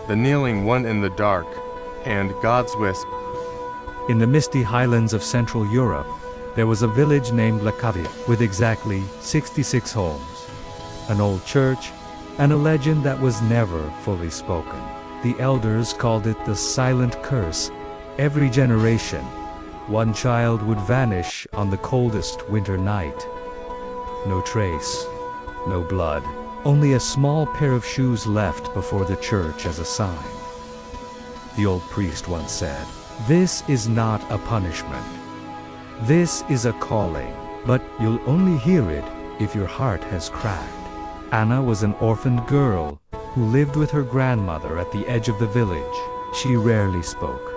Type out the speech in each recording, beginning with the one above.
The Kneeling One in the Dark, and God's Wisp. In the misty highlands of Central Europe, there was a village named Lăcavia with exactly 66 homes, an old church, and a legend that was never fully spoken. The elders called it the silent curse. Every generation, one child would vanish on the coldest winter night. No trace, no blood, only a small pair of shoes left before the church as a sign. The old priest once said, "This is not a punishment. This is a calling, but you'll only hear it if your heart has cracked." Anna was an orphaned girl who lived with her grandmother at the edge of the village. She rarely spoke,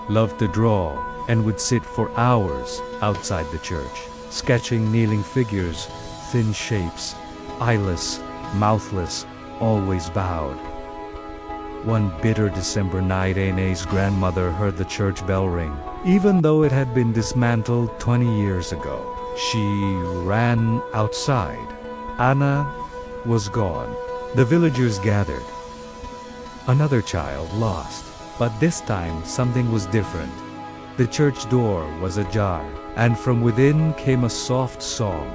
loved to draw, and would sit for hours outside the church, sketching kneeling figures, thin shapes, eyeless, mouthless, always bowed. One bitter December night, Anna's grandmother heard the church bell ring, even though it had been dismantled 20 years ago. She ran outside. Anna was gone. The villagers gathered. Another child lost, but this time something was different. The church door was ajar, and from within came a soft song,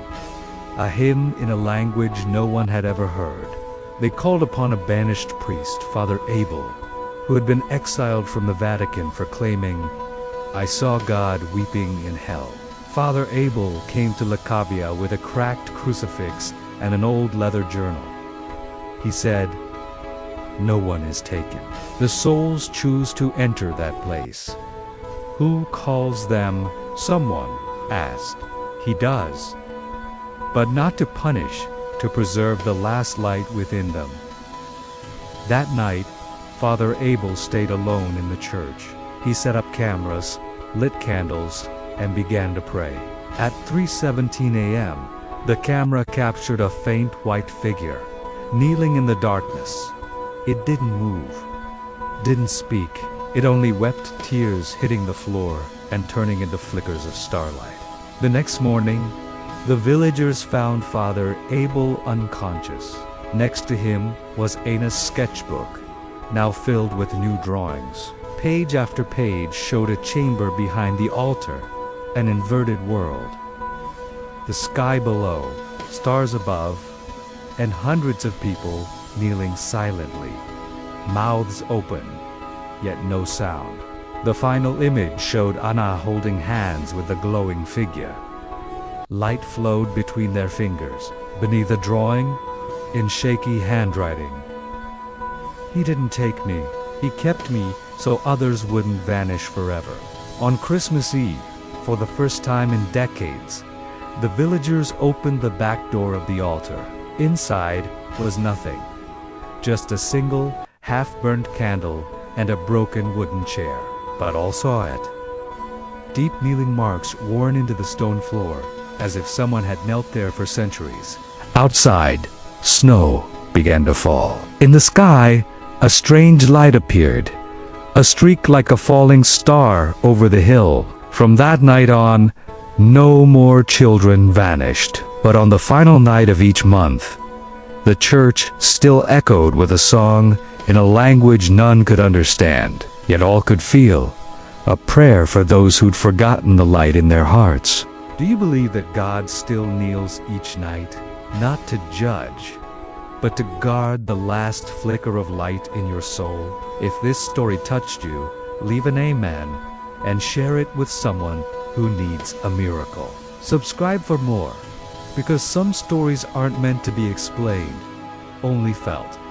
a hymn in a language no one had ever heard. They called upon a banished priest, Father Abel, who had been exiled from the Vatican for claiming, "I saw God weeping in hell." Father Abel came to Lăcavia with a cracked crucifix and an old leather journal. He said, "No one is taken. The souls choose to enter that place." "Who calls them?" someone asked. "He does, but not to punish, to preserve the last light within them." That night, Father Abel stayed alone in the church. He set up cameras, lit candles, and began to pray. At 3:17 a.m., the camera captured a faint white figure, kneeling in the darkness. It didn't move, didn't speak. It only wept tears hitting the floor and turning into flickers of starlight. The next morning, the villagers found Father Abel unconscious. Next to him was Anna's sketchbook, now filled with new drawings. Page after page showed a chamber behind the altar, an inverted world. The sky below, stars above, and hundreds of people kneeling silently, mouths open, yet no sound. The final image showed Anna holding hands with the glowing figure. Light flowed between their fingers. Beneath the drawing, in shaky handwriting, "He didn't take me. He kept me so others wouldn't vanish forever." On Christmas Eve, for the first time in decades, the villagers opened the back door of the altar. Inside was nothing, just a single, half-burnt candle and a broken wooden chair. But all saw it. Deep kneeling marks worn into the stone floor, as if someone had knelt there for centuries. Outside, snow began to fall. In the sky, a strange light appeared, a streak like a falling star over the hill. From that night on, no more children vanished. But on the final night of each month, the church still echoed with a song in a language none could understand, yet all could feel, a prayer for those who'd forgotten the light in their hearts. Do you believe that God still kneels each night, not to judge, but to guard the last flicker of light in your soul? If this story touched you, leave an amen and share it with someone who needs a miracle. Subscribe for more, because some stories aren't meant to be explained, only felt.